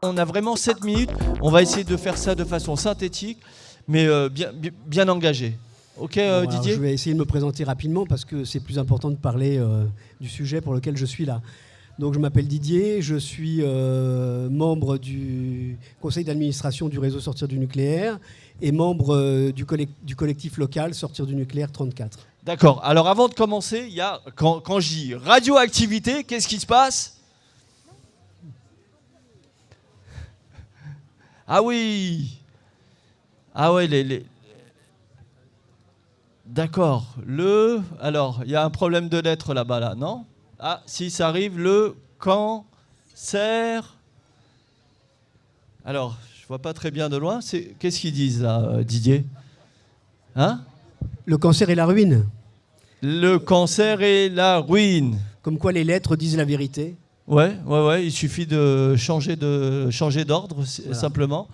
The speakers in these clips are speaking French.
On a vraiment 7 minutes. On va essayer de faire ça de façon synthétique, mais bien engagée. Ok, Bon, Didier ? je vais essayer de me présenter rapidement parce que c'est plus important de parler du sujet pour lequel je suis là. Donc, je m'appelle Didier, je suis membre du conseil d'administration du réseau Sortir du nucléaire et membre du collectif local Sortir du nucléaire 34. D'accord. Alors, avant de commencer, il y a, quand je dis radioactivité, qu'est-ce qui se passe ? Ah oui. Ah ouais, D'accord. Alors, il y a un problème de lettres là-bas, là, non ? Ah, si, ça arrive. Le cancer. Alors, je vois pas très bien de loin. Qu'est-ce qu'ils disent, là, Didier ? Hein ? Le cancer et la ruine. Le cancer et la ruine. Comme quoi les lettres disent la vérité. Ouais. Il suffit de changer d'ordre, voilà. Simplement.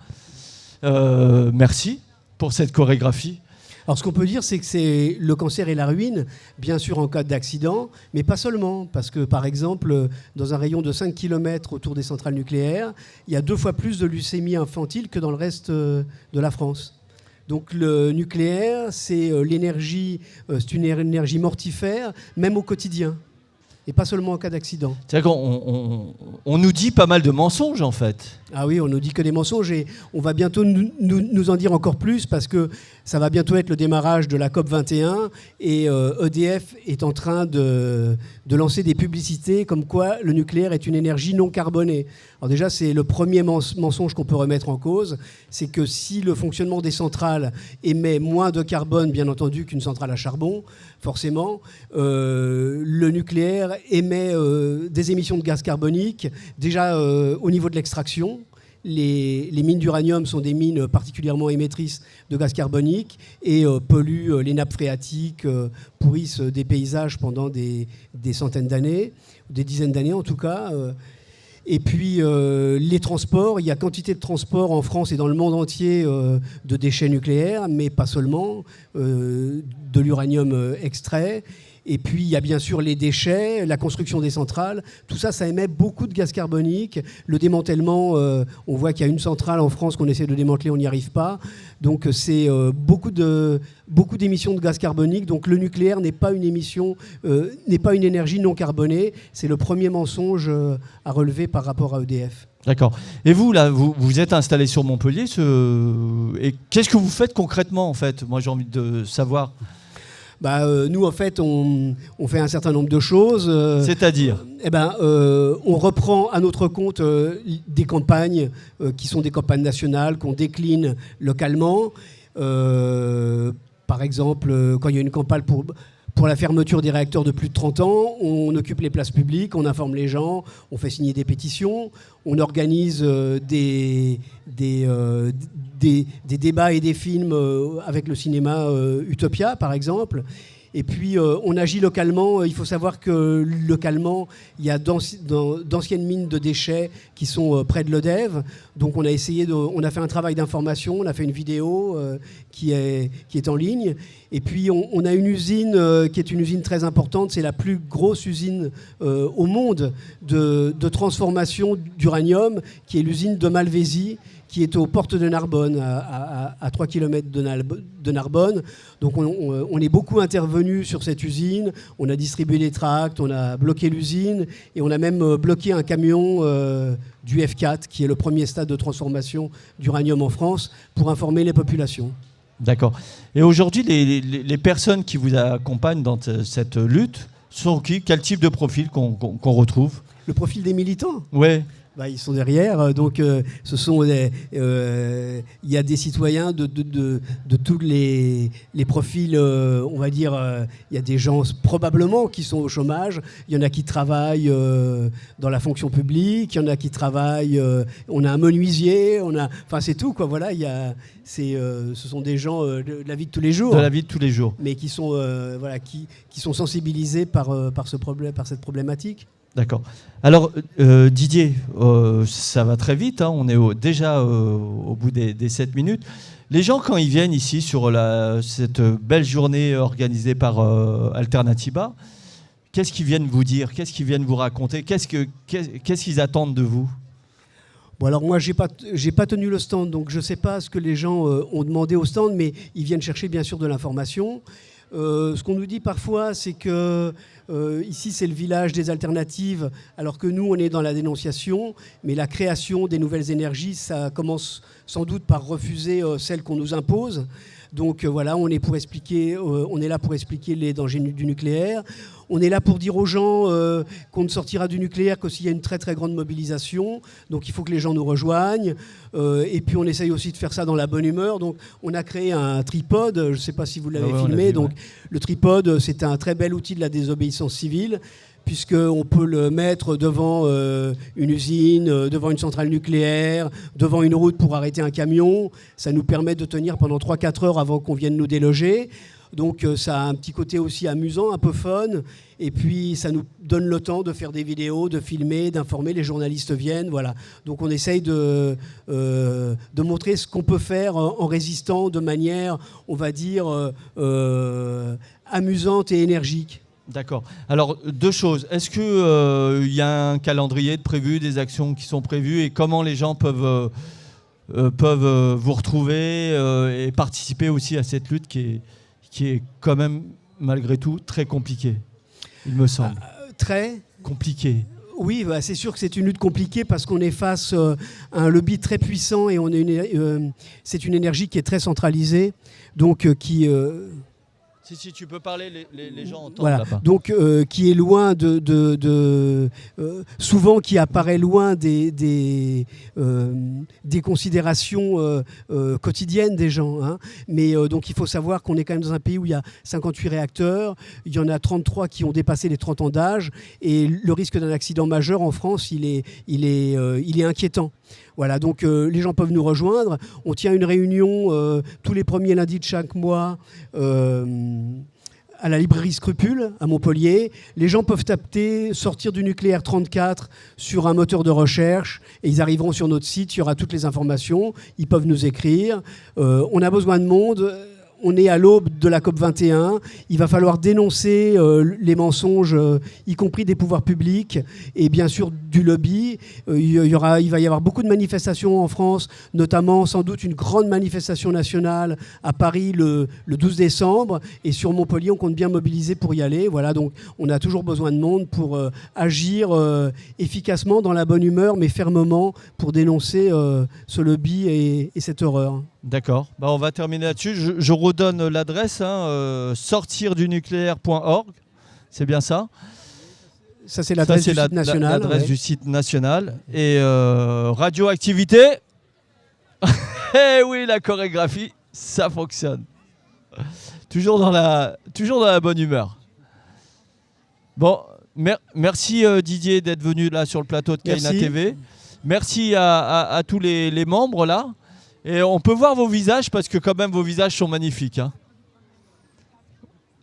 Merci pour cette chorégraphie. Alors, ce qu'on peut dire, c'est que c'est le cancer et la ruine, bien sûr en cas d'accident, mais pas seulement. Parce que, par exemple, dans un rayon de 5 km autour des centrales nucléaires, il y a 2 fois plus de leucémie infantile que dans le reste de la France. Donc, le nucléaire, c'est l'énergie, c'est une énergie mortifère, même au quotidien. Et pas seulement en cas d'accident. C'est-à-dire qu'on nous dit pas mal de mensonges, en fait. Ah oui, on nous dit que des mensonges et on va bientôt nous en dire encore plus parce que ça va bientôt être le démarrage de la COP21 et EDF est en train de lancer des publicités comme quoi le nucléaire est une énergie non carbonée. Alors déjà, c'est le premier mensonge qu'on peut remettre en cause, c'est que si le fonctionnement des centrales émet moins de carbone, bien entendu, qu'une centrale à charbon, forcément, le nucléaire émet des émissions de gaz carbonique, déjà au niveau de l'extraction. Les mines d'uranium sont des mines particulièrement émettrices de gaz carbonique et polluent les nappes phréatiques, pourrissent des paysages pendant des centaines d'années, des dizaines d'années en tout cas. Et puis les transports, il y a quantité de transports en France et dans le monde entier de déchets nucléaires, mais pas seulement, de l'uranium extrait. Et puis, il y a bien sûr les déchets, la construction des centrales. Tout ça, ça émet beaucoup de gaz carbonique. Le démantèlement, on voit qu'il y a une centrale en France qu'on essaie de démanteler, on n'y arrive pas. Donc, c'est beaucoup d'émissions de gaz carbonique. Donc, le nucléaire n'est pas une énergie non carbonée. C'est le premier mensonge à relever par rapport à EDF. D'accord. Et vous, là, vous êtes installé sur Montpellier. Et qu'est-ce que vous faites concrètement, en fait ? Moi, j'ai envie de savoir. Nous, en fait, on fait un certain nombre de choses. C'est-à-dire ? On reprend à notre compte des campagnes qui sont des campagnes nationales qu'on décline localement. Par exemple, quand il y a une campagne pour la fermeture des réacteurs de plus de 30 ans, on occupe les places publiques, on informe les gens, on fait signer des pétitions, on organise des débats et des films avec le cinéma Utopia, par exemple. Et puis, on agit localement. Il faut savoir que localement, il y a d'anciennes mines de déchets qui sont près de l'EDEV. Donc, on a fait un travail d'information, on a fait une vidéo qui est en ligne. Et puis, on a une usine qui est une usine très importante. C'est la plus grosse usine au monde de transformation d'uranium, qui est l'usine de Malvézy, qui est aux portes de Narbonne, à 3 km de Narbonne. Donc on est beaucoup intervenu sur cette usine, on a distribué des tracts, on a bloqué l'usine, et on a même bloqué un camion du F4, qui est le premier stade de transformation d'uranium en France, pour informer les populations. D'accord. Et aujourd'hui, les personnes qui vous accompagnent dans cette lutte sont qui ? Quel type de profil qu'on retrouve ? Le profil des militants ? Ouais. Ils sont derrière, donc ce sont il y a des citoyens de tous les profils, on va dire, il y a des gens probablement qui sont au chômage, il y en a qui travaillent dans la fonction publique, il y en a qui travaillent, on a un menuisier, c'est tout quoi, voilà, ce sont des gens de la vie de tous les jours. De la vie de tous les jours. Mais qui sont, qui sont sensibilisés par cette problématique. D'accord. Alors, Didier, ça va très vite, hein, on est déjà au bout des 7 minutes. Les gens, quand ils viennent ici sur cette belle journée organisée par Alternativa, qu'est-ce qu'ils viennent vous dire ? Qu'est-ce qu'ils viennent vous raconter ? Qu'est-ce qu'ils attendent de vous ? Bon, alors moi, j'ai pas tenu le stand, donc je ne sais pas ce que les gens ont demandé au stand, mais ils viennent chercher bien sûr de l'information. Ce qu'on nous dit parfois, c'est que ici, c'est le village des alternatives, alors que nous, on est dans la dénonciation. Mais la création des nouvelles énergies, ça commence sans doute par refuser celles qu'on nous impose. Donc voilà, on est là pour expliquer les dangers du nucléaire. On est là pour dire aux gens qu'on ne sortira du nucléaire que s'il y a une très très grande mobilisation. Donc il faut que les gens nous rejoignent. Et puis on essaye aussi de faire ça dans la bonne humeur. Donc on a créé un tripode, je ne sais pas si vous l'avez filmé. Donc le tripode, c'est un très bel outil de la désobéissance civile, puisqu'on peut le mettre devant une usine, devant une centrale nucléaire, devant une route pour arrêter un camion. Ça nous permet de tenir pendant 3-4 heures avant qu'on vienne nous déloger. Donc ça a un petit côté aussi amusant, un peu fun. Et puis ça nous donne le temps de faire des vidéos, de filmer, d'informer. Les journalistes viennent, voilà. Donc on essaye de montrer ce qu'on peut faire en résistant de manière, on va dire, amusante et énergique. D'accord. Alors, 2 choses. Est-ce qu'il y a un calendrier de prévu, des actions qui sont prévues, et comment les gens peuvent vous retrouver et participer aussi à cette lutte qui est quand même, malgré tout, très compliquée, il me semble. Très compliquée. Oui, bah, c'est sûr que c'est une lutte compliquée parce qu'on est face à un lobby très puissant et c'est une énergie qui est très centralisée, donc qui... Si tu peux parler, les gens entendent. Voilà. Là-bas. Donc, qui est loin souvent qui apparaît loin des considérations quotidiennes des gens. Hein. Mais donc, il faut savoir qu'on est quand même dans un pays où il y a 58 réacteurs. Il y en a 33 qui ont dépassé les 30 ans d'âge. Et le risque d'un accident majeur en France, il est inquiétant. Voilà, donc les gens peuvent nous rejoindre. On tient une réunion tous les premiers lundis de chaque mois à la librairie Scrupule à Montpellier. Les gens peuvent taper sortir du nucléaire 34 sur un moteur de recherche et ils arriveront sur notre site. Il y aura toutes les informations. Ils peuvent nous écrire. On a besoin de monde. On est à l'aube de la COP21. Il va falloir dénoncer les mensonges, y compris des pouvoirs publics et bien sûr du lobby. Il va y avoir beaucoup de manifestations en France, notamment sans doute une grande manifestation nationale à Paris le 12 décembre. Et sur Montpellier, on compte bien mobiliser pour y aller. Voilà, donc on a toujours besoin de monde pour agir efficacement, dans la bonne humeur, mais fermement, pour dénoncer ce lobby et cette horreur. D'accord. Bah, on va terminer là-dessus. Je redonne l'adresse, sortirdunucléaire.org. C'est bien ça? Ça, c'est l'adresse du site national. L'adresse du site national. Et radioactivité. Eh oui, la chorégraphie, ça fonctionne. Toujours dans la bonne humeur. Bon, merci Didier d'être venu là sur le plateau de Kaina TV. Merci à tous les membres là. Et on peut voir vos visages parce que quand même vos visages sont magnifiques. Hein.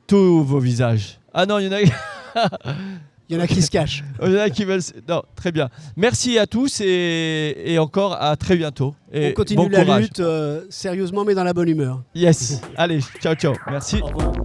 Tous vos visages. Ah non, il y en a... Il y en a qui se cachent. Il y en a qui veulent... Non, très bien. Merci à tous et encore à très bientôt. Et on continue la lutte sérieusement mais dans la bonne humeur. Yes. Allez, ciao, ciao. Merci. Au revoir.